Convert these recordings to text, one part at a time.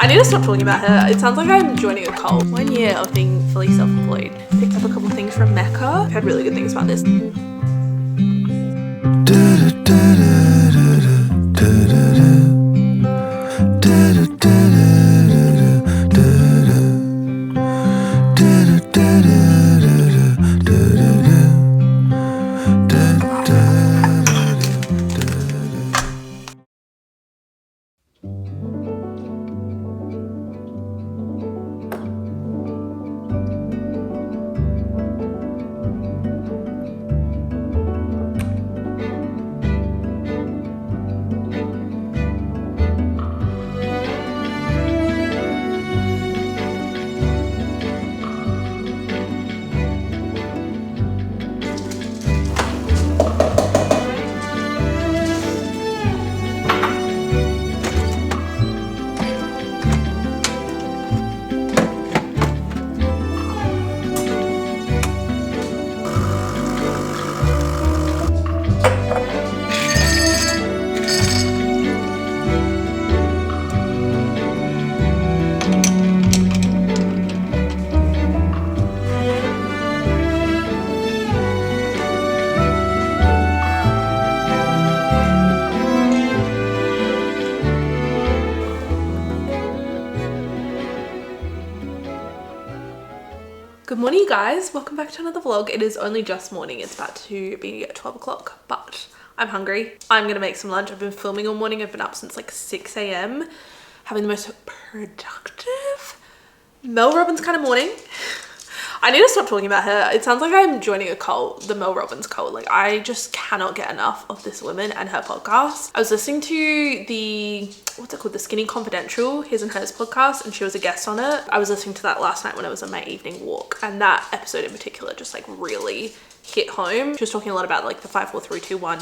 I need to stop talking about her. It sounds like I'm joining a cult. 1 year of being fully self-employed. Picked up a couple things from Mecca. I've heard really good things about this. Good morning, you guys. Welcome back to another vlog. It is only just morning. It's about to be 12 o'clock, but I'm hungry. I'm gonna make some lunch. I've been filming all morning. I've been up since like 6 a.m. having the most productive Mel Robbins kind of morning. I need to stop talking about her. It sounds like I'm joining a cult, the Mel Robbins cult. Like, I just cannot get enough of this woman and her podcast. I was listening to the, what's it called? The Skinny Confidential, his and hers podcast, and she was a guest on it. I was listening to that last night when I was on my evening walk, and that episode in particular just like really hit home. She was talking a lot about like the 5, 4, 3, 2, 1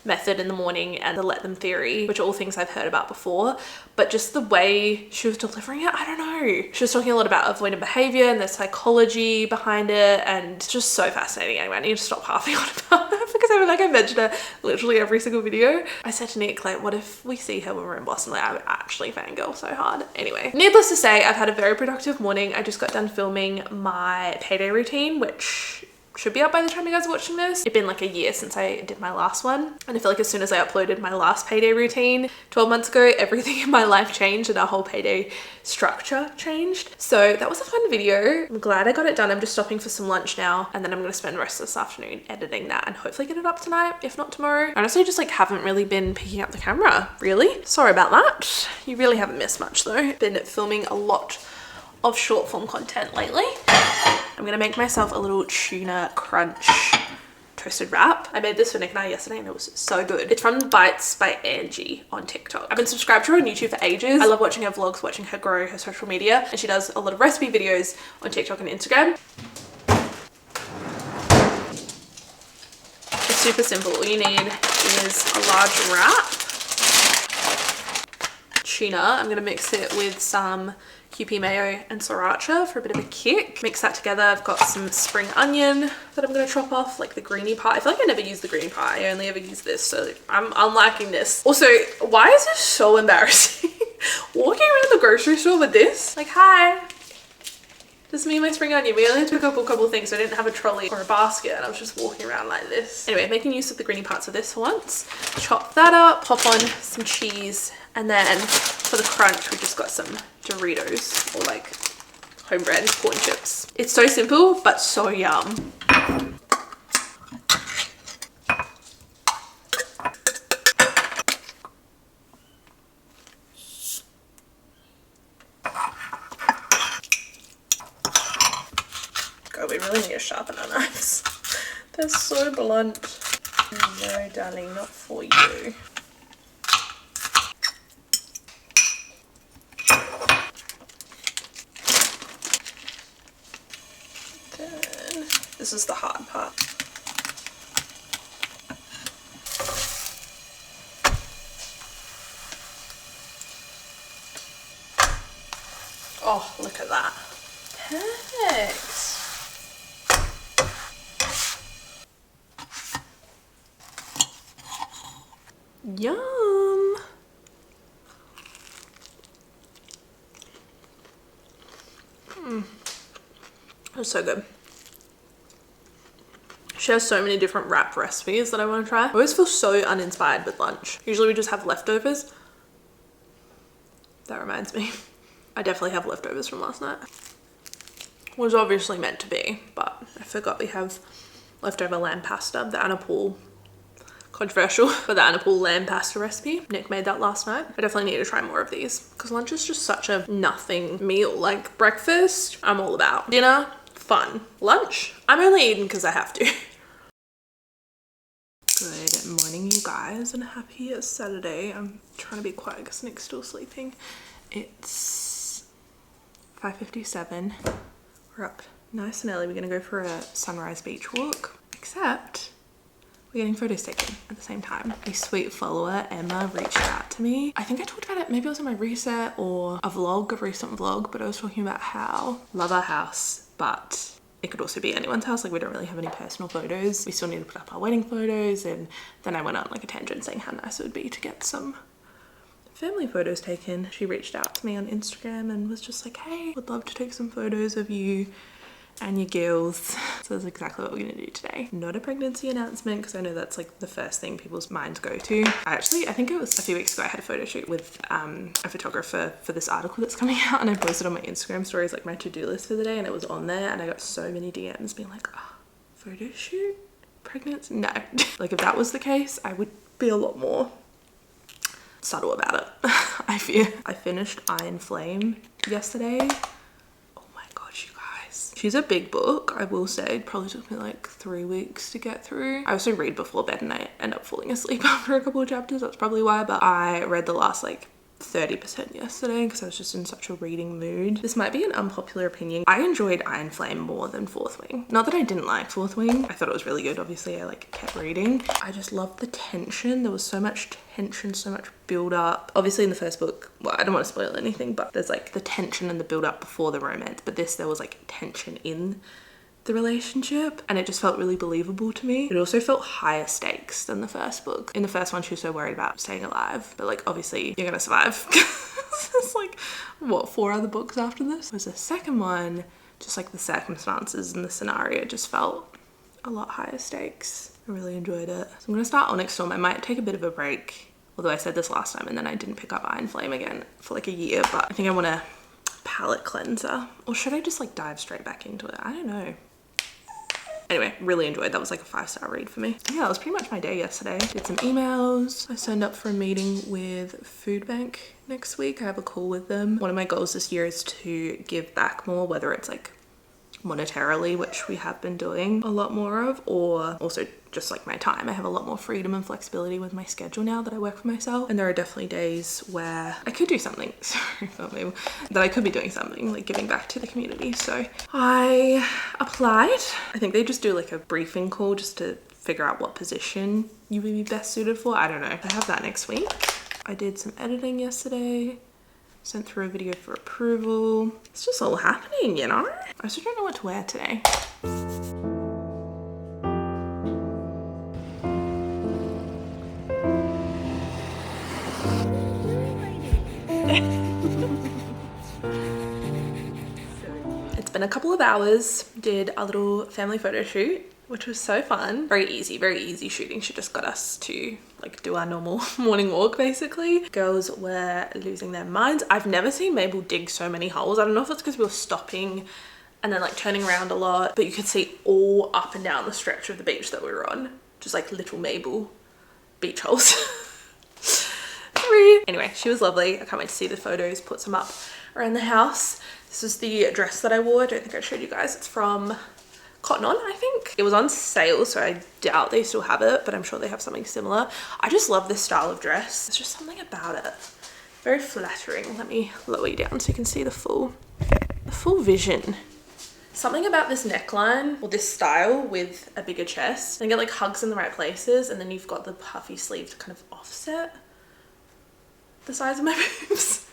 method in the morning and the let them theory, which are all things I've heard about before, but just the way she was delivering it, I don't know. She was talking a lot about avoidant behavior and the psychology behind it, and it's just so fascinating. Anyway, I need to stop harping on about her because I feel like I mention her literally every single video. I said to Nick, like, what if we see her when we're in Boston? Like, I would actually fangirl so hard. Anyway, needless to say, I've had a very productive morning. I just got done filming my payday routine, which should be up by the time you guys are watching this. It's been like a year since I did my last one, and I feel like as soon as I uploaded my last payday routine 12 months ago, everything in my life changed and our whole payday structure changed. So that was a fun video. I'm glad I got it done. I'm just stopping for some lunch now, and then I'm gonna spend the rest of this afternoon editing that and hopefully get it up tonight, if not tomorrow. I honestly just like haven't really been picking up the camera, really. Sorry about that. You really haven't missed much though. Been filming a lot of short form content lately. I'm gonna make myself a little tuna crunch toasted wrap. I made this for Nick and I yesterday and it was so good. It's from Bites by Angie on TikTok. I've been subscribed to her on YouTube for ages. I love watching her vlogs, watching her grow her social media, and she does a lot of recipe videos on TikTok and Instagram. It's super simple. All you need is a large wrap, tuna. I'm gonna mix it with some QP mayo and sriracha for a bit of a kick. Mix that together. I've got some spring onion that I'm gonna chop off, like the greeny part. I feel like I never use the green part. I only ever use this, so I'm liking this. Also, why is this so embarrassing? Walking around the grocery store with this? Like, hi. Just me and my spring onion. We only took up a couple things, so I didn't have a trolley or a basket, and I was just walking around like this. Anyway, making use of the greeny parts of this for once. Chop that up, pop on some cheese, and then for the crunch, we just got some Doritos, or like home brand corn chips. It's so simple, but so yum. God, we really need to sharpen our knives. They're so blunt. No, darling, not for you. This is the hard part. Oh, look at that. Perfect. Yum. It was so good. She has so many different wrap recipes that I want to try. I always feel so uninspired with lunch. Usually we just have leftovers. That reminds me. I definitely have leftovers from last night. Was obviously meant to be, but I forgot we have leftover lamb pasta. The Anna Paul, controversial, but the Anna Paul lamb pasta recipe. Nick made that last night. I definitely need to try more of these because lunch is just such a nothing meal. Like breakfast, I'm all about. Dinner, fun. Lunch, I'm only eating because I have to. Good morning, you guys, and happy Saturday. I'm trying to be quiet because Nick's still sleeping. It's 5:57. We're up nice and early. We're gonna go for a sunrise beach walk, except we're getting photos taken at the same time. A sweet follower, Emma, reached out to me. I think I talked about it, maybe it was in my reset or a recent vlog, but I was talking about how love our house, but it could also be anyone's house. Like we don't really have any personal photos. We still need to put up our wedding photos. And then I went on like a tangent saying how nice it would be to get some family photos taken. She reached out to me on Instagram and was just like, hey, would love to take some photos of you and your girls. So that's exactly what we're gonna do today. Not a pregnancy announcement because I know that's like the first thing people's minds go to. I think it was a few weeks ago I had a photo shoot with a photographer for this article that's coming out, and I posted on my Instagram stories like my to-do list for the day, and it was on there, and I got so many DMs being like, oh, photo shoot? Pregnancy? No. Like if that was the case, I would be a lot more subtle about it. I fear. I finished Iron Flame yesterday. She's a big book, I will say. It probably took me like 3 weeks to get through. I also read before bed and I end up falling asleep after a couple of chapters. That's probably why, but I read the last like 30% yesterday because I was just in such a reading mood. This might be an unpopular opinion. I enjoyed Iron Flame more than Fourth Wing. Not that I didn't like Fourth Wing. I thought it was really good. Obviously, I like kept reading. I just loved the tension. There was so much tension, so much build up. Obviously in the first book, well, I don't want to spoil anything, but there's like the tension and the build up before the romance. But there was like tension in the relationship and it just felt really believable to me. It also felt higher stakes than the first book. In the first one, she was so worried about staying alive, but like obviously you're gonna survive. It's like what, 4 other books after this? Whereas the second one, just like the circumstances and the scenario just felt a lot higher stakes. I really enjoyed it. So I'm gonna start Onyx Storm. I might take a bit of a break, although I said this last time and then I didn't pick up Iron Flame again for like a year, but I think I want a palette cleanser. Or should I just like dive straight back into it? I don't know. Anyway, really enjoyed. That was like a 5-star read for me. Yeah, that was pretty much my day yesterday. Did some emails. I signed up for a meeting with Food Bank next week. I have a call with them. One of my goals this year is to give back more, whether it's like monetarily, which we have been doing a lot more of, or also just like my time. I have a lot more freedom and flexibility with my schedule now that I work for myself, and there are definitely days where I could do something, sorry, that I could be doing something like giving back to the community. So I applied. I think they just do like a briefing call just to figure out what position you would be best suited for. I don't know. I have that next week. I did some editing yesterday. Sent through a video for approval. It's just all happening, you know? I also don't know what to wear today. It's been a couple of hours. Did a little family photo shoot, which was so fun. Very easy shooting. She just got us to like do our normal morning walk basically. Girls were losing their minds. I've never seen Mabel dig so many holes. I don't know if it's because we were stopping and then like turning around a lot, but you could see all up and down the stretch of the beach that we were on. Just like little Mabel beach holes. Anyway, she was lovely. I can't wait to see the photos, put some up around the house. This is the dress that I wore. I don't think I showed you guys. It's from Cotton On, I think. It was on sale, so I doubt they still have it, but I'm sure they have something similar. I just love this style of dress. There's just something about it. Very flattering. Let me lower you down so you can see the full vision. Something about this neckline or this style with a bigger chest. And get like hugs in the right places, and then you've got the puffy sleeve to kind of offset the size of my boobs,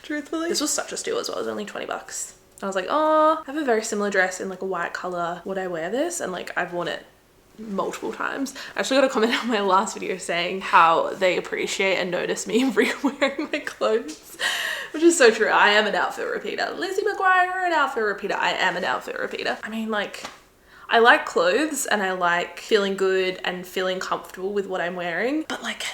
truthfully. This was such a steal as well. It was only 20 bucks. I was like, oh, I have a very similar dress in like a white color. Would I wear this? And like I've worn it multiple times. I actually got a comment on my last video saying how they appreciate and notice me re-wearing my clothes Which is so true. I am an outfit repeater. Lizzie McGuire, an outfit repeater. I am an outfit repeater. I mean, like, I like clothes and I like feeling good and feeling comfortable with what I'm wearing, but like,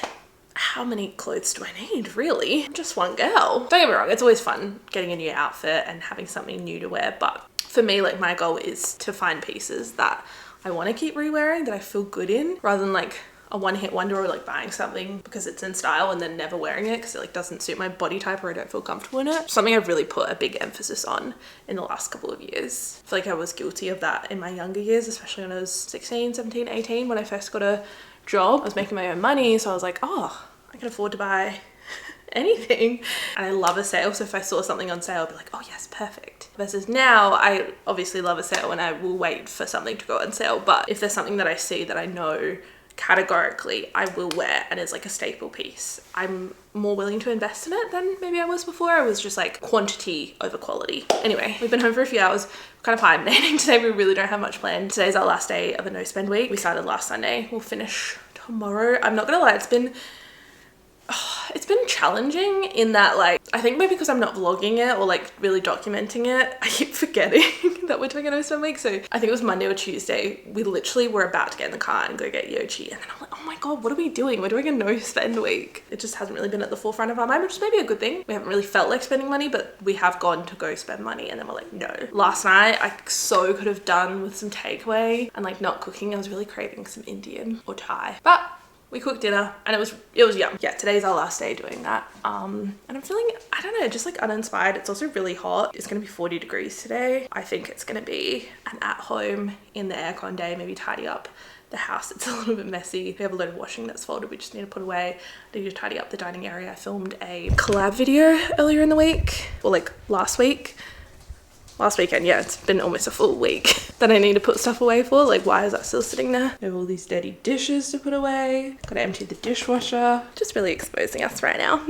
how many clothes do I need, really? I'm just one girl. Don't get me wrong, it's always fun getting a new outfit and having something new to wear, but for me, like, my goal is to find pieces that I want to keep re-wearing, that I feel good in, rather than like a one-hit wonder, or like buying something because it's in style and then never wearing it because it like doesn't suit my body type or I don't feel comfortable in it. Something I've really put a big emphasis on in the last couple of years. I feel like I was guilty of that in my younger years, especially when I was 16, 17, 18, when I first got a job. I was making my own money, so I was like, oh, I can afford to buy anything. And I love a sale, so if I saw something on sale, I'd be like, oh yes, perfect. Versus now, I obviously love a sale and I will wait for something to go on sale, but if there's something that I see that I know categorically I will wear and is like a staple piece, I'm more willing to invest in it than maybe I was before. I was just like quantity over quality. Anyway, we've been home for a few hours, kind of hibernating today. We really don't have much planned. Today's our last day of a no spend week. We started last Sunday. We'll finish tomorrow. I'm not gonna lie, it's been challenging in that, like, I think maybe because I'm not vlogging it or like really documenting it, I keep forgetting that we're doing a no spend week. So I think it was Monday or Tuesday, we literally were about to get in the car and go get Yochi, and then I'm like, oh my god, what are we doing? We're doing a no spend week. It just hasn't really been at the forefront of our mind, which is maybe a good thing. We haven't really felt like spending money, but we have gone to go spend money and then we're like, no. Last night I so could have done with some takeaway and like not cooking. I was really craving some Indian or Thai, but we cooked dinner and it was yum. Yeah, today's our last day doing that. And I'm feeling, I don't know, just like uninspired. It's also really hot. It's gonna be 40 degrees today. I think it's gonna be an at home in the aircon day, maybe tidy up the house. It's a little bit messy. We have a load of washing that's folded. We just need to put away. I need to tidy up the dining area. I filmed a collab video earlier in the week, or like last weekend. Yeah, it's been almost a full week that I need to put stuff away for. Like, why is that still sitting there? We have all these dirty dishes to put away. Gotta empty the dishwasher. Just really exposing us right now.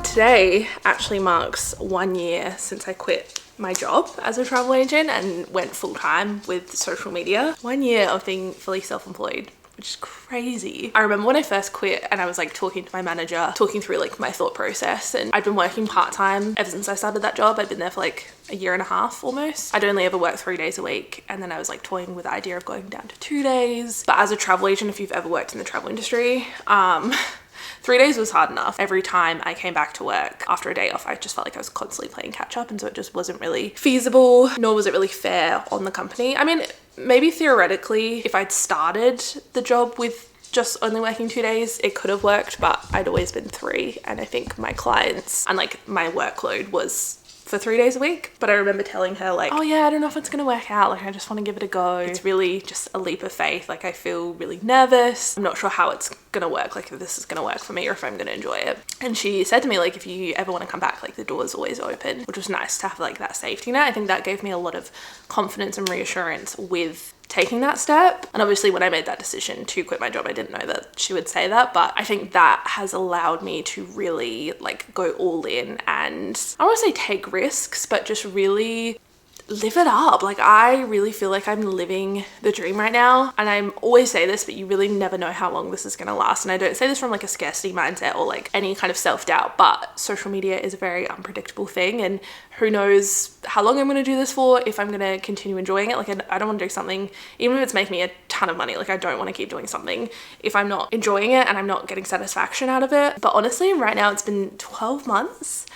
Today actually marks 1 year since I quit my job as a travel agent and went full-time with social media. 1 year of being fully self-employed, which is crazy. I remember when I first quit and I was like talking to my manager, talking through like my thought process, and I'd been working part-time ever since I started that job. I'd been there for like a year and a half almost. I'd only ever worked 3 days a week, and then I was like toying with the idea of going down to 2 days. But as a travel agent, if you've ever worked in the travel industry, 3 days was hard enough. Every time I came back to work after a day off, I just felt like I was constantly playing catch up, and so it just wasn't really feasible, nor was it really fair on the company. I mean, maybe theoretically, if I'd started the job with just only working 2 days, it could have worked, but I'd always been 3, and I think my clients and like my workload was for 3 days a week. But I remember telling her like, oh yeah, I don't know if it's gonna work out, like I just want to give it a go. It's really just a leap of faith. Like I feel really nervous. I'm not sure how it's gonna work, like if this is gonna work for me or if I'm gonna enjoy it. And she said to me, like, if you ever want to come back, like the door's always open, which was nice to have like that safety net. I think that gave me a lot of confidence and reassurance with taking that step. And obviously when I made that decision to quit my job, I didn't know that she would say that, but I think that has allowed me to really like go all in, and I don't want to say take risks, but just really live it up. Like I really feel like I'm living the dream right now, and I always say this, but you really never know how long this is going to last. And I don't say this from like a scarcity mindset or like any kind of self-doubt, but social media is a very unpredictable thing, and who knows how long I'm going to do this for, if I'm going to continue enjoying it. Like I don't want to do something, even if it's making me a ton of money, like I don't want to keep doing something if I'm not enjoying it and I'm not getting satisfaction out of it. But honestly, right now it's been 12 months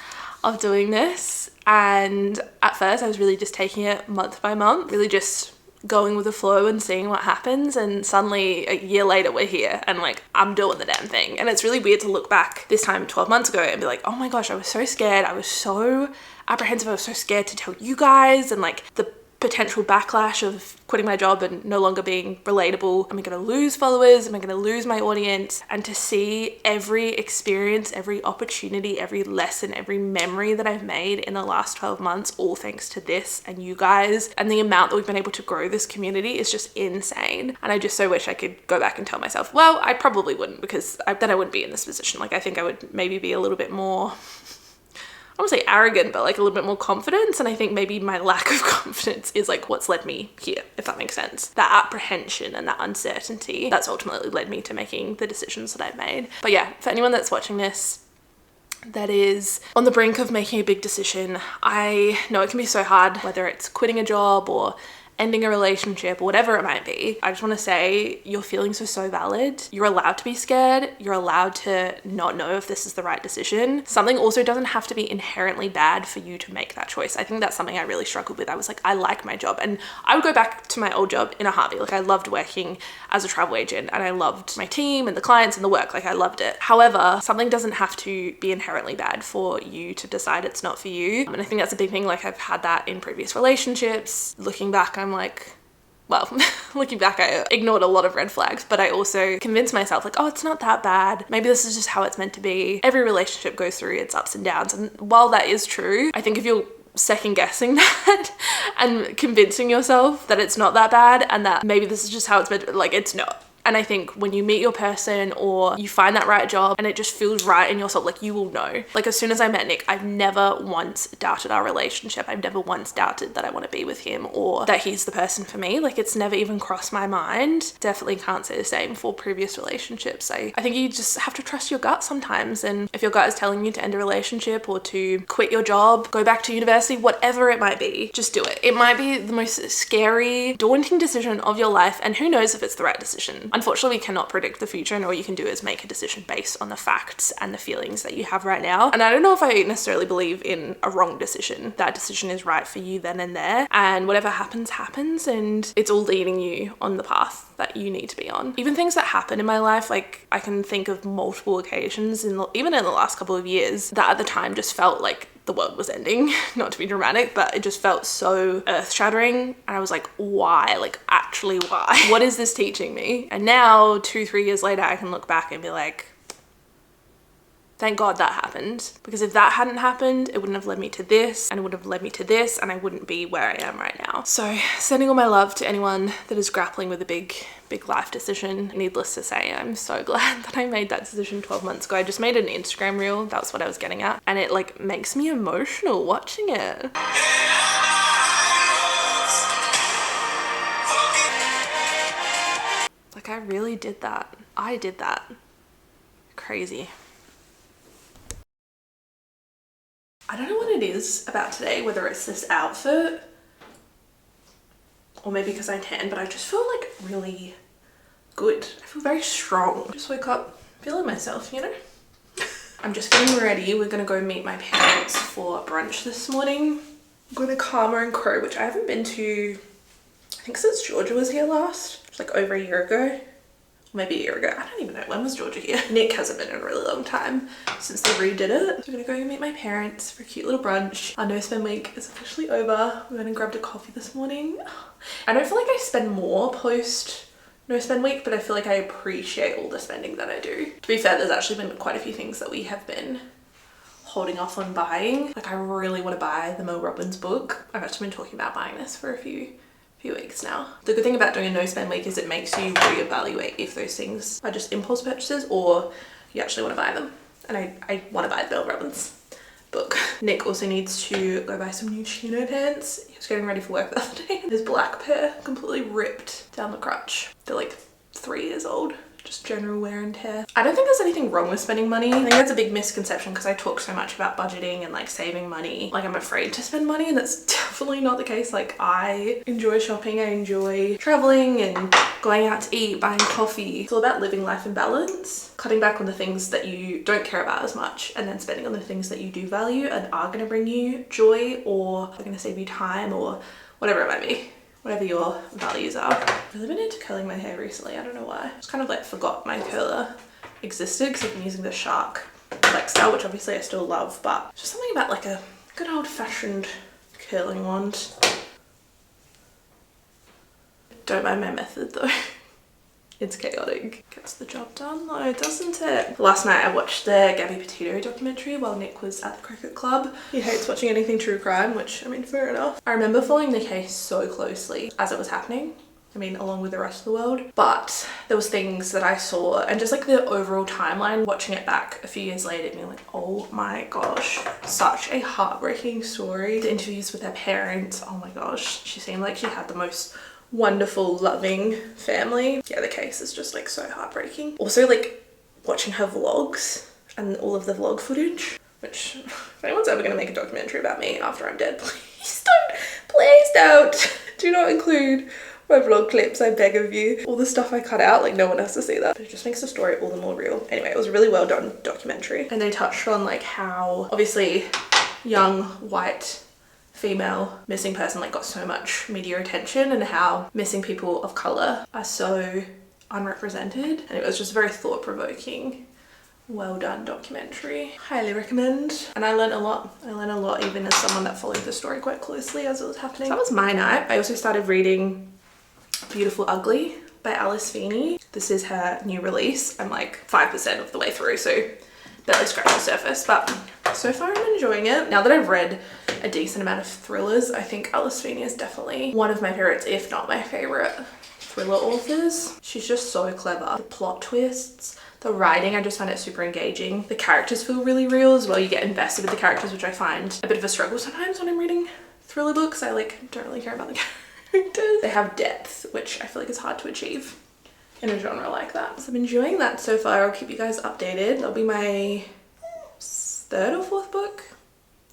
of doing this, and at first I was really just taking it month by month, really just going with the flow and seeing what happens. And suddenly a year later we're here and like I'm doing the damn thing. And it's really weird to look back this time 12 months ago and be like, oh my gosh, I was so scared, I was so apprehensive, I was so scared to tell you guys, and like the potential backlash of quitting my job and no longer being relatable. Am I going to lose followers? Am I going to lose my audience? And to see every experience, every opportunity, every lesson, every memory that I've made in the last 12 months, all thanks to this and you guys, and the amount that we've been able to grow this community is just insane. And I just so wish I could go back and tell myself, well, I probably wouldn't, because then I wouldn't be in this position. Like, I think I would maybe be a little bit more, I won't say arrogant, but like a little bit more confidence. And I think maybe my lack of confidence is like what's led me here, if that makes sense. That apprehension and that uncertainty, that's ultimately led me to making the decisions that I've made. But yeah, for anyone that's watching this that is on the brink of making a big decision, I know it can be so hard, whether it's quitting a job or ending a relationship or whatever it might be. I just want to say your feelings are so valid. You're allowed to be scared. You're allowed to not know if this is the right decision. Something also doesn't have to be inherently bad for you to make that choice. I think that's something I really struggled with. I was like, I like my job, and I would go back to my old job in a heartbeat. Like, I loved working as a travel agent, and I loved my team and the clients and the work. Like, I loved it. However, something doesn't have to be inherently bad for you to decide it's not for you. And I think that's a big thing. Like, I've had that in previous relationships. Looking back, I'm like, well, looking back, I ignored a lot of red flags, but I also convinced myself like, oh, it's not that bad. Maybe this is just how it's meant to be. Every relationship goes through its ups and downs. And while that is true, I think if you're second guessing that and convincing yourself that it's not that bad and that maybe this is just how it's meant to, like, it's not. And I think when you meet your person or you find that right job and it just feels right in your soul, like, you will know. Like, as soon as I met Nick, I've never once doubted our relationship. I've never once doubted that I want to be with him or that he's the person for me. Like, it's never even crossed my mind. Definitely can't say the same for previous relationships. I think you just have to trust your gut sometimes. And if your gut is telling you to end a relationship or to quit your job, go back to university, whatever it might be, just do it. It might be the most scary, daunting decision of your life. And who knows if it's the right decision. Unfortunately, we cannot predict the future, and all you can do is make a decision based on the facts and the feelings that you have right now. And I don't know if I necessarily believe in a wrong decision. That decision is right for you then and there, and whatever happens, happens, and it's all leading you on the path that you need to be on. Even things that happen in my life, like, I can think of multiple occasions, even in the last couple of years, that at the time just felt like the world was ending. Not to be dramatic, but it just felt so earth-shattering. And I was like, why? Like, actually, why? What is this teaching me? And now, 2-3 years later, I can look back and be like, thank God that happened. Because if that hadn't happened, it wouldn't have led me to this, and it would have led me to this, and I wouldn't be where I am right now. So sending all my love to anyone that is grappling with a big life decision. Needless to say, I'm so glad that I made that decision 12 months ago. I just made an Instagram reel. That's what I was getting at. And it like makes me emotional watching it. Like, I really did that. I did that. Crazy. I don't know what it is about today, whether it's this outfit or maybe because I'm tan, but I just feel like really good. I feel very strong. Just woke up feeling myself, you know? I'm just getting ready. We're gonna go meet my parents for brunch this morning. I'm going to Karma and Crow, which I haven't been to, I think, since Georgia was here last. It was like over a year ago. Maybe a year ago. I don't even know. When was Georgia here? Nick hasn't been in a really long time since they redid it. So we're gonna go meet my parents for a cute little brunch. Our no spend week is officially over. We went and grabbed a coffee this morning. I don't feel like I spend more post no spend week, but I feel like I appreciate all the spending that I do. To be fair, there's actually been quite a few things that we have been holding off on buying. Like, I really want to buy the Mel Robbins book. I've actually been talking about buying this for a few weeks now. The good thing about doing a no spend week is it makes you reevaluate if those things are just impulse purchases or you actually want to buy them. And I want to buy the Mel Robbins book. Nick also needs to go buy some new chino pants. He was getting ready for work the other day. His black pair completely ripped down the crotch. They're like 3 years old. Just general wear and tear. I don't think there's anything wrong with spending money. I think that's a big misconception because I talk so much about budgeting and like saving money. Like, I'm afraid to spend money, and that's definitely not the case. Like, I enjoy shopping, I enjoy traveling and going out to eat, buying coffee. It's all about living life in balance, cutting back on the things that you don't care about as much, and then spending on the things that you do value and are going to bring you joy or are going to save you time or whatever it might be. Whatever your values are. I've really been into curling my hair recently. I don't know why. I just kind of like forgot my curler existed because I've been using the Shark Flex style, which obviously I still love, but just something about like a good old fashioned curling wand. Don't mind my method though. It's chaotic. Gets the job done though, doesn't it? Last night I watched the Gabby Petito documentary while Nick was at the cricket club. He hates watching anything true crime, which I mean, fair enough. I remember following the case so closely as it was happening. I mean, along with the rest of the world. But there was things that I saw and just like the overall timeline, watching it back a few years later, being like, oh my gosh, such a heartbreaking story. The interviews with her parents, oh my gosh. She seemed like she had the most wonderful, loving family. Yeah, the case is just like so heartbreaking. Also like watching her vlogs and all of the vlog footage, which if anyone's ever gonna make a documentary about me after I'm dead, please don't. Do not include my vlog clips, I beg of you. All the stuff I cut out, like no one has to see that. But it just makes the story all the more real. Anyway, it was a really well done documentary. And they touched on like how obviously young white female missing person like got so much media attention, and how missing people of color are so unrepresented. And it was just very thought-provoking, well done documentary. Highly recommend. And I learned a lot. I learned a lot even as someone that followed the story quite closely as it was happening. So that was my night. I also started reading Beautiful Ugly by Alice Feeney. This is her new release. I'm like 5% of the way through, so barely scratched the surface, but so far I'm enjoying it. Now that I've read a decent amount of thrillers, I think Alice Feeney is definitely one of my favorites, if not my favorite thriller authors. She's just so clever. The plot twists, the writing, I just find it super engaging. The characters feel really real as well. You get invested with the characters, which I find a bit of a struggle sometimes when I'm reading thriller books. I like don't really care about the characters. They have depth, which I feel like is hard to achieve in a genre like that. So I'm enjoying that so far. I'll keep you guys updated. That'll be my third or fourth book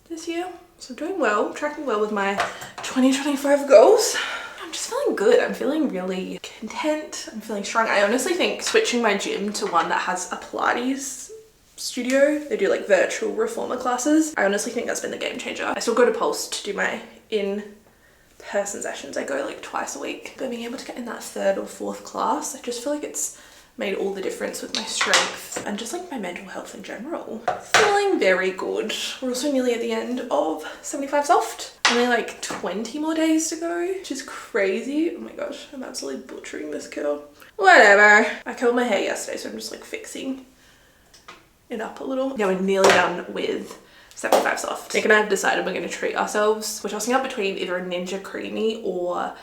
this year. So I'm doing well, tracking well with my 2025 goals. I'm just feeling good. I'm feeling really content. I'm feeling strong. I honestly think switching my gym to one that has a Pilates studio, they do like virtual reformer classes, I honestly think that's been the game changer. I still go to Pulse to do my in-person sessions. I go like twice a week, but being able to get in that third or fourth class, I just feel like it's made all the difference with my strength and just like my mental health in general. Feeling very good. We're also nearly at the end of 75 soft. Only like 20 more days to go, which is crazy. Oh my gosh, I'm absolutely butchering this curl. Whatever. I curled my hair yesterday, so I'm just like fixing it up a little. Yeah, we're nearly done with 75 soft. Nick and I have decided we're going to treat ourselves. We're tossing up between either a Ninja Creamy or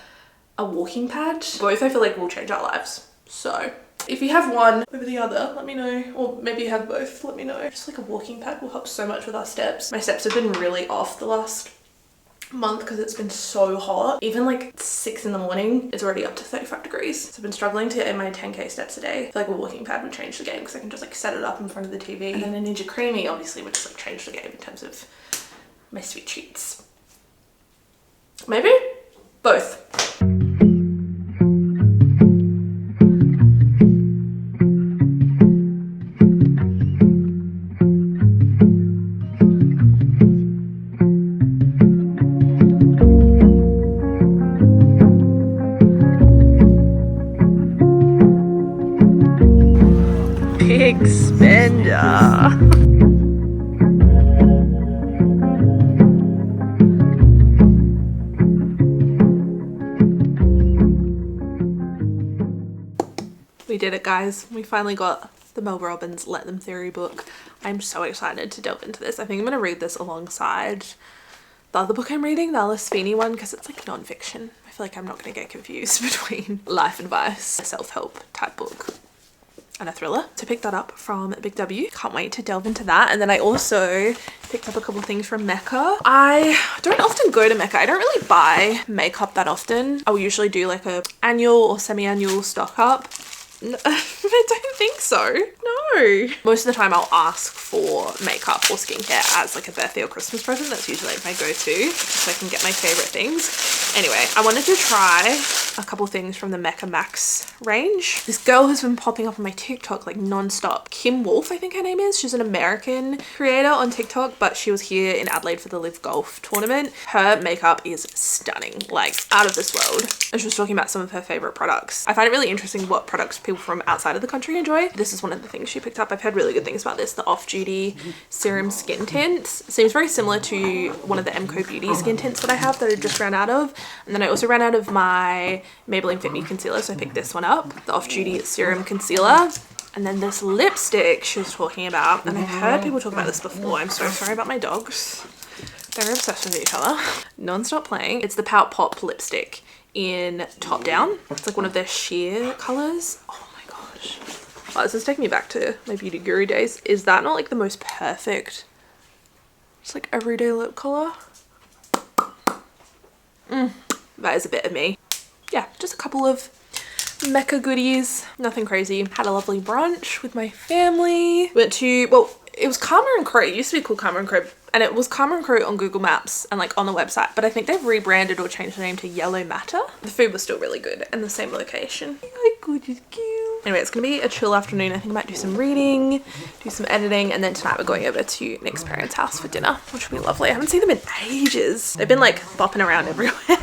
a walking pad. Both I feel like will change our lives. So if you have one over the other, let me know. Or maybe you have both, let me know. Just like a walking pad will help so much with our steps. My steps have been really off the last month because it's been so hot. Even like 6 in the morning, it's already up to 35 degrees. So I've been struggling to get in my 10k steps a day. I feel like a walking pad would change the game because I can just like set it up in front of the TV. And then a Ninja Creamy obviously would just like change the game in terms of my sweet treats. Maybe both. Big spender. We did it, guys. We finally got the Mel Robbins Let Them Theory book. I'm so excited to delve into this. I think I'm going to read this alongside the other book I'm reading, the Alice Feeney one, because it's like non-fiction. I feel like I'm not going to get confused between life advice, a self-help type book, and a thriller. So I picked that up from Big W. Can't wait to delve into that. And then I also picked up a couple things from Mecca. I don't often go to Mecca. I don't really buy makeup that often. I'll usually do like a annual or semi-annual stock up. No, I don't think so. No. Most of the time I'll ask for makeup or skincare as like a birthday or Christmas present. That's usually like my go-to, just so I can get my favorite things. Anyway, I wanted to try a couple things from the Mecca Max range. This girl has been popping up on my TikTok like non-stop. Kim Wolf, I think her name is. She's an American creator on TikTok, but she was here in Adelaide for the Live Golf tournament. Her makeup is stunning, like out of this world. And she was talking about some of her favorite products. I find it really interesting what products people from outside of the country enjoy. This is one of the things she picked up. I've heard really good things about this. The Off-Duty Serum Skin Tint. Seems very similar to one of the MCO Beauty skin tints that I have that I just ran out of. And then I also ran out of my Maybelline Fit Me concealer, so I picked this one up, the Off Duty Serum Concealer. And then this lipstick she was talking about, and I've heard people talk about this before. I'm so sorry about my dogs. They're obsessed with each other. Non-stop playing. It's the Pout Pop lipstick in Top Down. It's like one of their sheer colours. Oh my gosh. Wow, this is taking me back to my beauty guru days. Is that not like the most perfect, just like everyday lip colour? That is a bit of me. Yeah, just a couple of mecca goodies, nothing crazy. Had a lovely brunch with my family. Went to, well, it was Karma and Crow. It used to be called Karma and Crow, and it was Karma and Crow on Google Maps and like on the website, but I think they've rebranded or changed the name to Yellow Matter. The food was still really good and the same location. Oh, gorgeous, cute. Anyway, it's gonna be a chill afternoon. I think I might do some reading, do some editing, and then tonight we're going over to Nick's parents' house for dinner, which will be lovely. I haven't seen them in ages. They've been like bopping around everywhere.